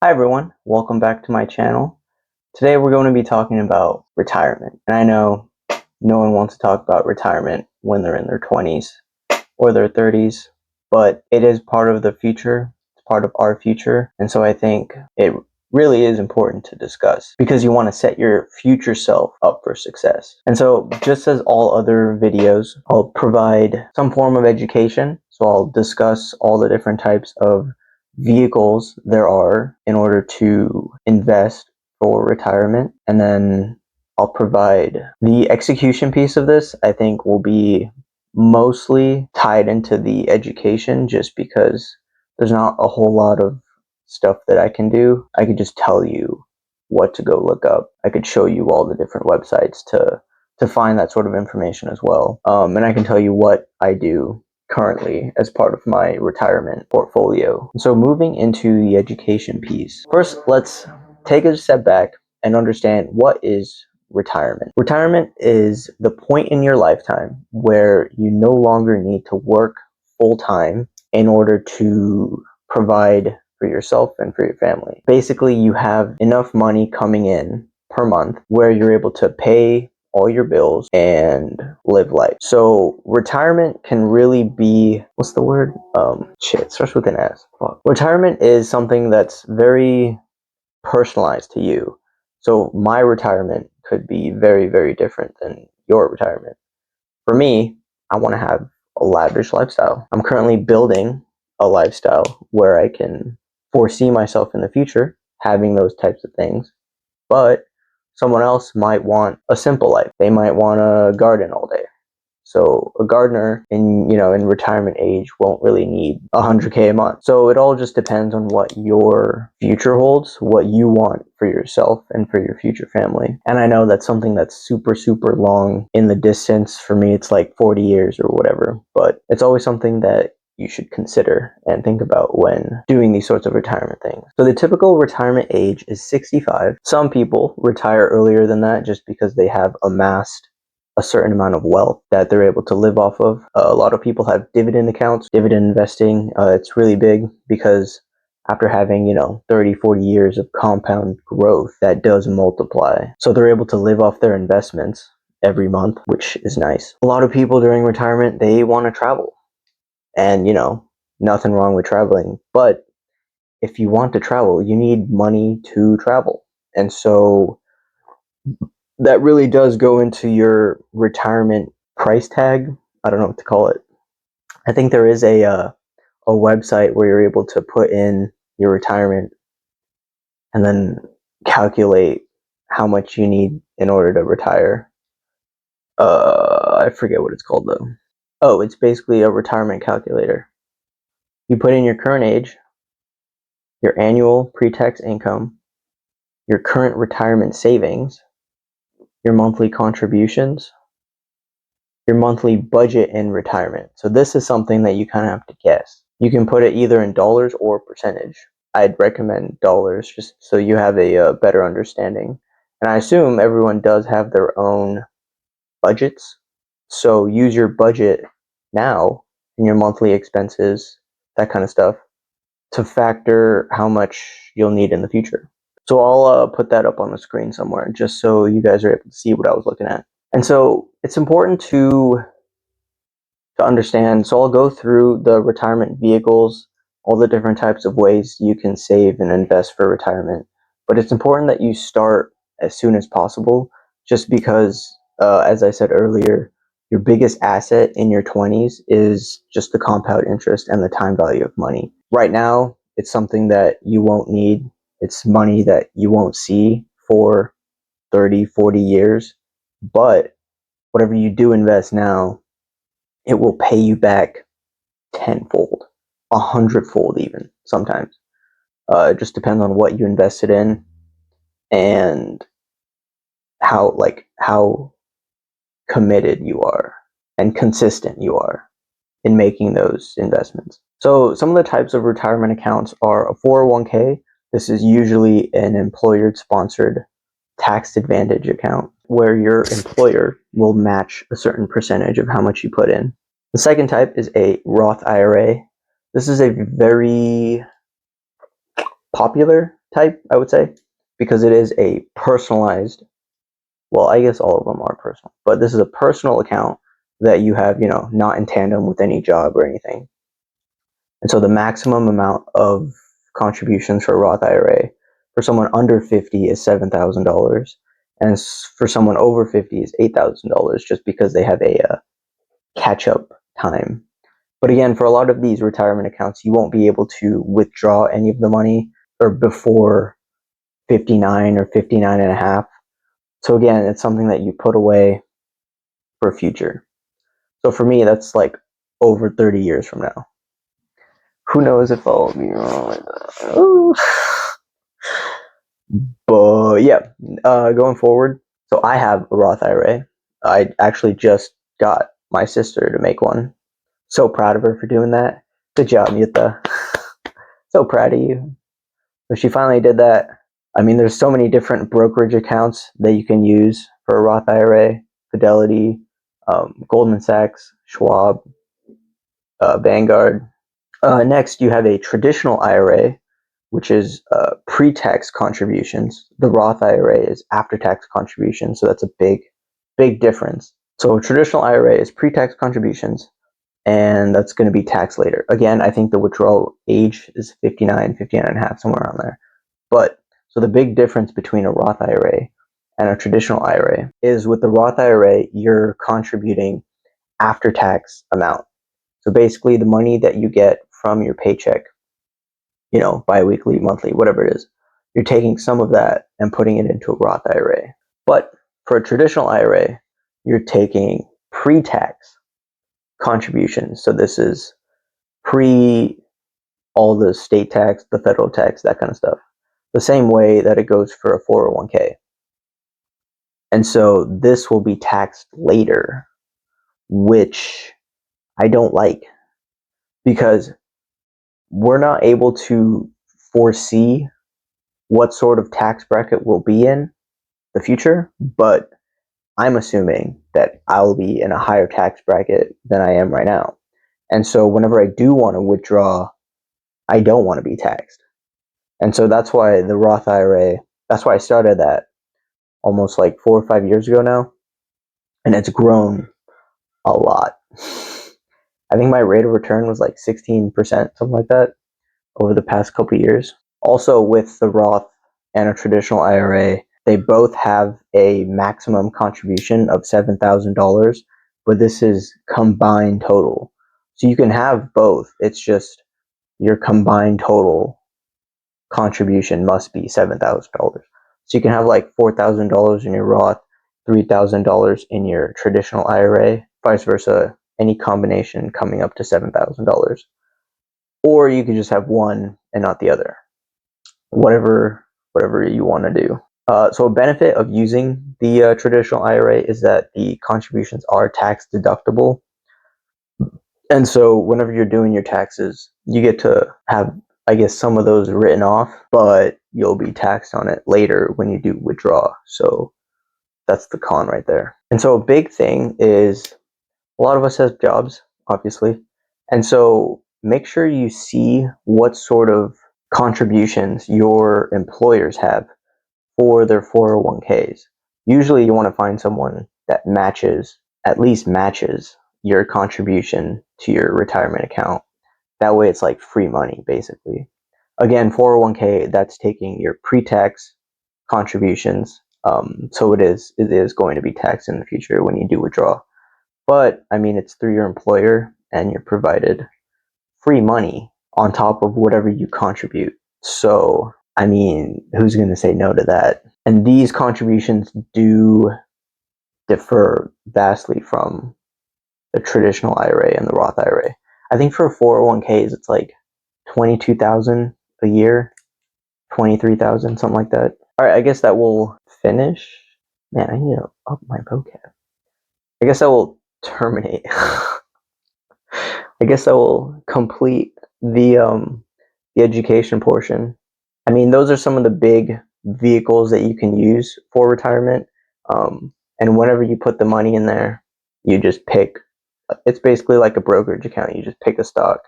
Hi everyone, welcome back to my channel. Today we're going to be talking about retirement. And I know no one wants to talk about retirement when they're in their 20s or their 30s, but it is part of the future, it's part of our future. And so I think it really is important to discuss because you want to set your future self up for success. And so just as all other videos, I'll provide some form of education. So I'll discuss all the different types of vehicles there are in order to invest for retirement, and then I'll provide the execution piece of this. I think will be mostly tied into the education just because there's not a whole lot of stuff that I can do. I could just tell you what to go look up. I could show you all the different websites to find that sort of information as well. And I can tell you what I do currently as part of my retirement portfolio. So moving into the education piece. First, let's take a step back and understand what is retirement. Retirement is the point in your lifetime where you no longer need to work full time in order to provide for yourself and for your family. Basically, you have enough money coming in per month where you're able to pay all your bills and live life. So retirement can really be, what's the word? It starts with an S. Fuck. Retirement is something that's very personalized to you. So my retirement could be very, very different than your retirement. For me, I want to have a lavish lifestyle. I'm currently building a lifestyle where I can foresee myself in the future having those types of things, but someone else might want a simple life. They might want to garden all day. So a gardener in retirement age won't really need 100K a month. So it all just depends on what your future holds, what you want for yourself and for your future family. And I know that's something that's super, super long in the distance. For me, it's like 40 years or whatever, but it's always something that you should consider and think about when doing these sorts of retirement things. So the typical retirement age is 65. Some people retire earlier than that just because they have amassed a certain amount of wealth that they're able to live off of. A lot of people have dividend accounts, dividend investing. It's really big because after having 30, 40 years of compound growth, that does multiply. So they're able to live off their investments every month, which is nice. A lot of people during retirement, they want to travel. And nothing wrong with traveling, but if you want to travel, you need money to travel. And so that really does go into your retirement price tag. I don't know what to call it. I think there is a website where you're able to put in your retirement and then calculate how much you need in order to retire. I forget what it's called though. Oh, it's basically a retirement calculator. You put in your current age, your annual pre-tax income, your current retirement savings, your monthly contributions, your monthly budget in retirement. So this is something that you kind of have to guess. You can put it either in dollars or percentage. I'd recommend dollars just so you have a better understanding. And I assume everyone does have their own budgets. So use your budget now in your monthly expenses, that kind of stuff, to factor how much you'll need in the future. So I'll put that up on the screen somewhere just so you guys are able to see what I was looking at. And so it's important to understand. So I'll go through the retirement vehicles, all the different types of ways you can save and invest for retirement. But it's important that you start as soon as possible, just because, as I said earlier, your biggest asset in your 20s is just the compound interest and the time value of money. Right now, it's something that you won't need. It's money that you won't see for 30, 40 years. But whatever you do invest now, it will pay you back tenfold, 100-fold even sometimes. It just depends on what you invested in and how committed you are and consistent you are in making those investments. So some of the types of retirement accounts are a 401k. This is usually an employer sponsored tax advantage account where your employer will match a certain percentage of how much you put in. The second type is a Roth IRA. This is a very popular type, I would say, because it is a personalized, well, I guess all of them are personal, but this is a personal account that you have, not in tandem with any job or anything. And so the maximum amount of contributions for a Roth IRA for someone under 50 is $7,000, and for someone over 50 is $8,000, just because they have a catch-up time. But again, for a lot of these retirement accounts, you won't be able to withdraw any of the money or before 59 or 59 and a half. So again, it's something that you put away for future. So for me, that's like over 30 years from now. Who knows if I'll be wrong like that. But yeah, going forward, so I have a Roth IRA. I actually just got my sister to make one. So proud of her for doing that. Good job, Yuta. So proud of you. So she finally did that. I mean, there's so many different brokerage accounts that you can use for a Roth IRA. Fidelity, Goldman Sachs, Schwab, Vanguard. Next, you have a traditional IRA, which is pre-tax contributions. The Roth IRA is after-tax contributions, so that's a big difference. So a traditional IRA is pre-tax contributions, and that's going to be taxed later. Again, I think the withdrawal age is 59, 59 and a half, somewhere around there. But so the big difference between a Roth IRA and a traditional IRA is with the Roth IRA, you're contributing after-tax amount. So basically the money that you get from your paycheck, bi-weekly, monthly, whatever it is, you're taking some of that and putting it into a Roth IRA. But for a traditional IRA, you're taking pre-tax contributions. So this is pre all the state tax, the federal tax, that kind of stuff. The same way that it goes for a 401k. And so this will be taxed later, which I don't like, because we're not able to foresee what sort of tax bracket we'll be in the future, but I'm assuming that I'll be in a higher tax bracket than I am right now. And so whenever I do want to withdraw, I don't want to be taxed. And so that's why the Roth IRA, that's why I started that almost like 4 or 5 years ago now. And it's grown a lot. I think my rate of return was like 16%, something like that, over the past couple of years. Also, with the Roth and a traditional IRA, they both have a maximum contribution of $7,000, but this is combined total. So you can have both. It's just your combined total contribution must be $7,000. So you can have like $4,000 in your Roth, $3,000 in your traditional IRA, vice versa, any combination coming up to $7,000. Or you could just have one and not the other. Whatever you want to do. So a benefit of using the traditional IRA is that the contributions are tax deductible. And so whenever you're doing your taxes, you get to have, I guess, some of those written off, but you'll be taxed on it later when you do withdraw. So that's the con right there. And so a big thing is a lot of us have jobs, obviously. And so make sure you see what sort of contributions your employers have for their 401ks. Usually you want to find someone that at least matches your contribution to your retirement account. That way it's like free money, basically. Again, 401k, that's taking your pre-tax contributions. So it is going to be taxed in the future when you do withdraw. But I mean, it's through your employer and you're provided free money on top of whatever you contribute. So, I mean, who's going to say no to that? And these contributions do differ vastly from the traditional IRA and the Roth IRA. I think for 401ks, it's like 22,000 a year, 23,000, something like that. All right, I guess that will finish. Man, I need to up my vocab. I guess that will terminate. I guess I will complete the education portion. I mean, those are some of the big vehicles that you can use for retirement. And whenever you put the money in there, you just pick. It's basically like a brokerage account. You just pick a stock,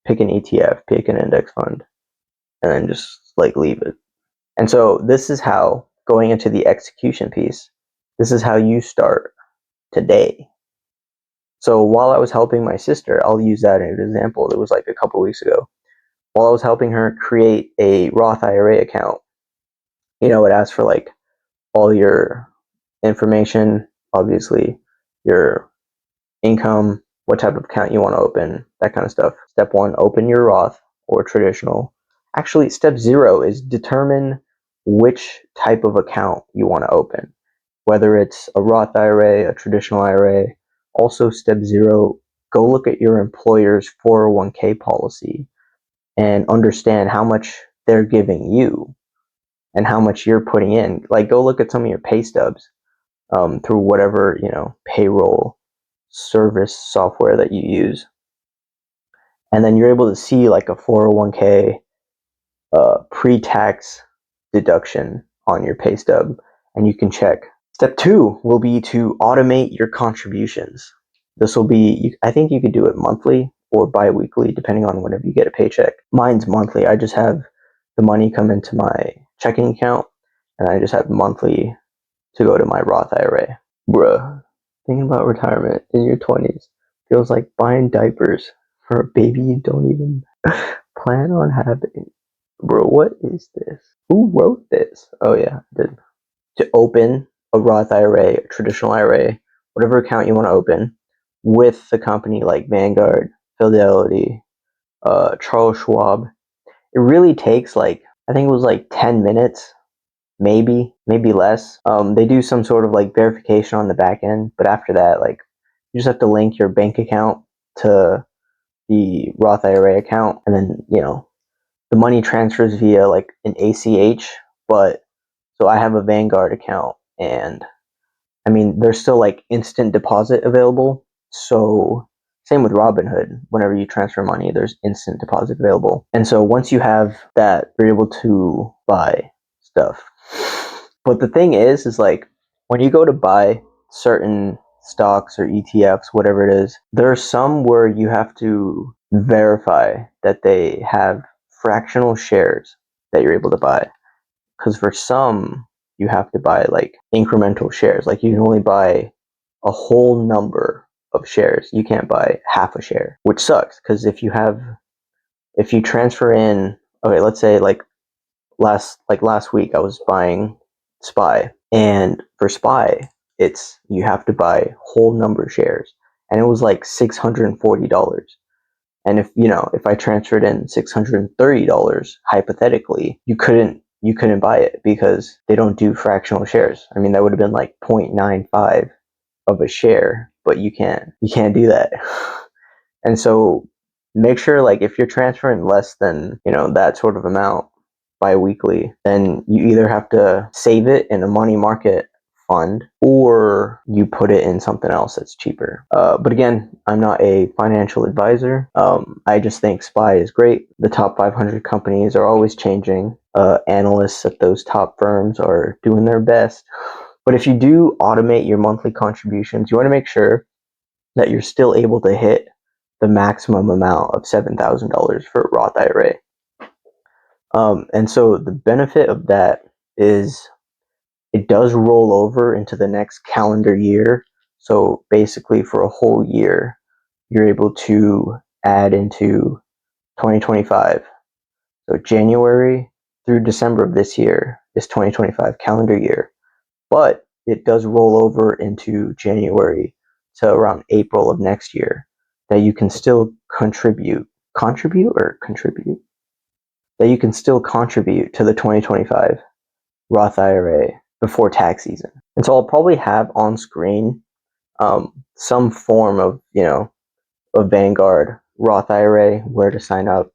pick an ETF, pick an index fund, and then just like leave it. And so this is how, going into the execution piece, this is how you start today. So while I was helping my sister, I'll use that as an example. It was like a couple weeks ago. While I was helping her create a Roth IRA account, it asks for like all your information, obviously, your income, what type of account you want to open, that kind of stuff. Step 1, open your Roth or traditional. Actually, step 0 is determine which type of account you want to open, whether it's a Roth IRA, a traditional IRA. Also, step 0, go look at your employer's 401k policy and understand how much they're giving you and how much you're putting in. Like, go look at some of your pay stubs through whatever, payroll service software that you use. And then you're able to see like a 401k pre-tax deduction on your pay stub, and you can check. Step 2 will be to automate your contributions. This will be, I think you could do it monthly or bi-weekly, depending on whenever you get a paycheck. Mine's monthly. I just have the money come into my checking account, and I just have monthly to go to my Roth IRA. Bruh, thinking about retirement in your 20s feels like buying diapers for a baby you don't even plan on having. Bro, what is this? Who wrote this? Oh yeah, I did. To open a Roth IRA, a traditional IRA, whatever account you want to open, with a company like Vanguard, Fidelity, Charles Schwab, it really takes like, I think it was like 10 minutes, maybe less. They do some sort of like verification on the back end, but after that, like, you just have to link your bank account to the Roth IRA account, and then, the money transfers via like an ACH. But so I have a Vanguard account, and I mean, there's still like instant deposit available. So same with Robinhood. Whenever you transfer money, there's instant deposit available. And so once you have that, you're able to buy stuff. But the thing is like, when you go to buy certain stocks or ETFs, whatever it is, there are some where you have to verify that they have fractional shares that you're able to buy. Because for some, you have to buy like incremental shares. Like, you can only buy a whole number of shares. You can't buy half a share, which sucks. Because if you transfer in, okay, let's say like last week I was buying SPY, and for SPY, you have to buy whole number shares, and it was like $640. And if I transferred in $630, hypothetically, you couldn't buy it because they don't do fractional shares. I mean, that would have been like 0.95 of a share, but you can't do that. And so make sure, like, if you're transferring less than, that sort of amount bi-weekly, then you either have to save it in a money market fund, or you put it in something else that's cheaper. But again, I'm not a financial advisor. I just think SPY is great. The top 500 companies are always changing. Analysts at those top firms are doing their best. But if you do automate your monthly contributions, you want to make sure that you're still able to hit the maximum amount of $7,000 for a Roth IRA. And so the benefit of that is it does roll over into the next calendar year. So basically, for a whole year, you're able to add into 2025. So January through December of this year is 2025 calendar year. But it does roll over into January to around April of next year, that you can still contribute that you can still contribute to the 2025 Roth IRA before tax season. And so I'll probably have on screen some form of, a Vanguard Roth IRA, where to sign up,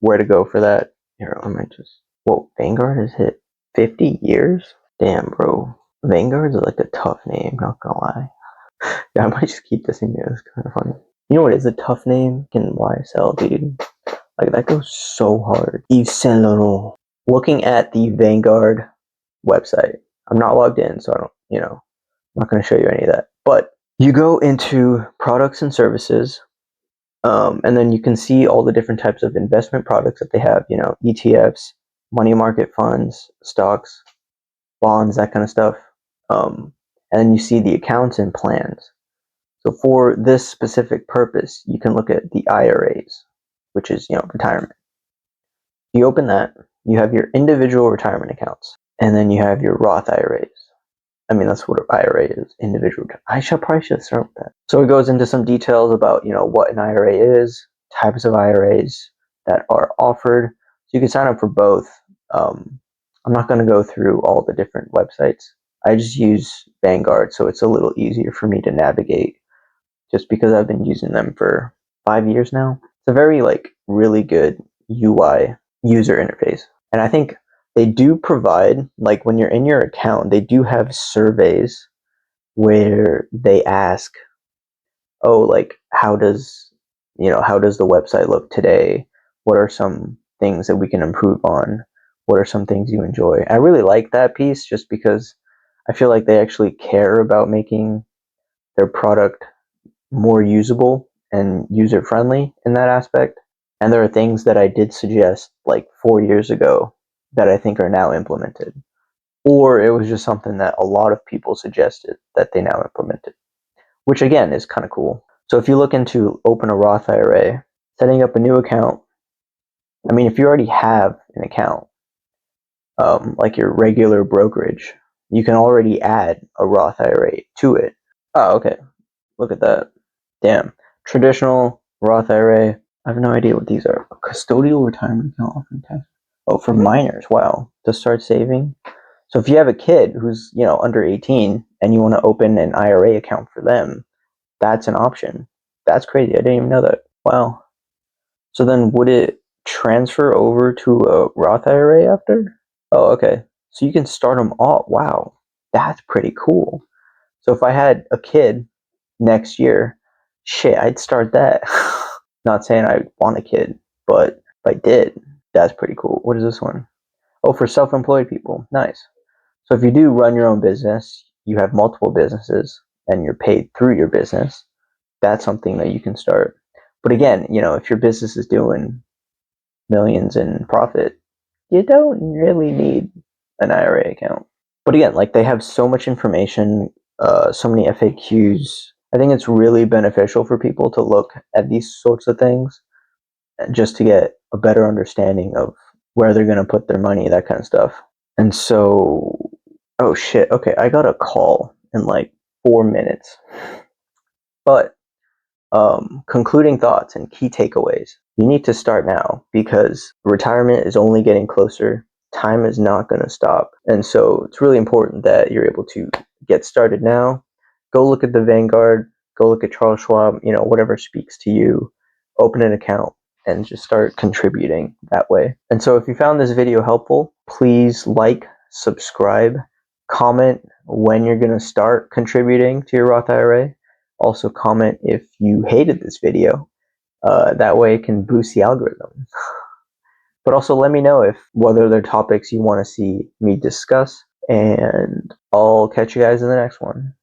where to go for that. Here, I might just, Vanguard has hit 50 years? Damn, bro. Vanguard's like a tough name, not gonna lie. Yeah, I might just keep this in here. It's kind of funny. You know what is a tough name? In YSL, dude. Like, that goes so hard. Yves Saint Laurent. Looking at the Vanguard website, I'm not logged in, so I don't, I'm not going to show you any of that. But you go into products and services, and then you can see all the different types of investment products that they have, ETFs, money market funds, stocks, bonds, that kind of stuff. And then you see the accounts and plans. So for this specific purpose, you can look at the IRAs, which is, retirement. You open that, you have your individual retirement accounts, and then you have your Roth IRAs. I mean, that's what an IRA is, individual. I probably should start with that. So it goes into some details about, what an IRA is, types of IRAs that are offered. So you can sign up for both. I'm not going to go through all the different websites. I just use Vanguard, so it's a little easier for me to navigate just because I've been using them for 5 years now. It's a very, really good UI user interface. And I think they do provide, when you're in your account, they do have surveys where they ask, oh, how does the website look today? What are some things that we can improve on? What are some things you enjoy? I really like that piece just because I feel like they actually care about making their product more usable and user friendly in that aspect. And there are things that I did suggest 4 years ago that I think are now implemented. Or it was just something that a lot of people suggested that they now implemented, which again is kind of cool. So if you look into open a Roth IRA, setting up a new account, I mean, if you already have an account, like your regular brokerage, you can already add a Roth IRA to it. Oh, okay. Look at that. Damn. Traditional Roth IRA. I have no idea what these are. A custodial retirement account offering tax. Oh, for minors. Wow. To start saving. So if you have a kid who's, under 18 and you want to open an IRA account for them, that's an option. That's crazy. I didn't even know that. Wow. So then would it transfer over to a Roth IRA after? Oh, okay. So you can start them all. Wow. That's pretty cool. So if I had a kid next year, shit, I'd start that. Not saying I want a kid, but if I did, that's pretty cool. What is this one? Oh, for self-employed people. Nice. So if you do run your own business, you have multiple businesses, and you're paid through your business, that's something that you can start. But again, if your business is doing millions in profit, you don't really need an IRA account. But again, they have so much information, so many FAQs. I think it's really beneficial for people to look at these sorts of things just to get a better understanding of where they're going to put their money, that kind of stuff. And so, oh shit, okay, I got a call in 4 minutes. But concluding thoughts and key takeaways. You need to start now because retirement is only getting closer. Time is not going to stop. And so it's really important that you're able to get started now. Go look at the Vanguard, go look at Charles Schwab, whatever speaks to you. Open an account and just start contributing that way. And so if you found this video helpful, please like, subscribe, comment when you're going to start contributing to your Roth IRA. Also comment if you hated this video. That way it can boost the algorithm. But also let me know whether there are topics you want to see me discuss, and I'll catch you guys in the next one.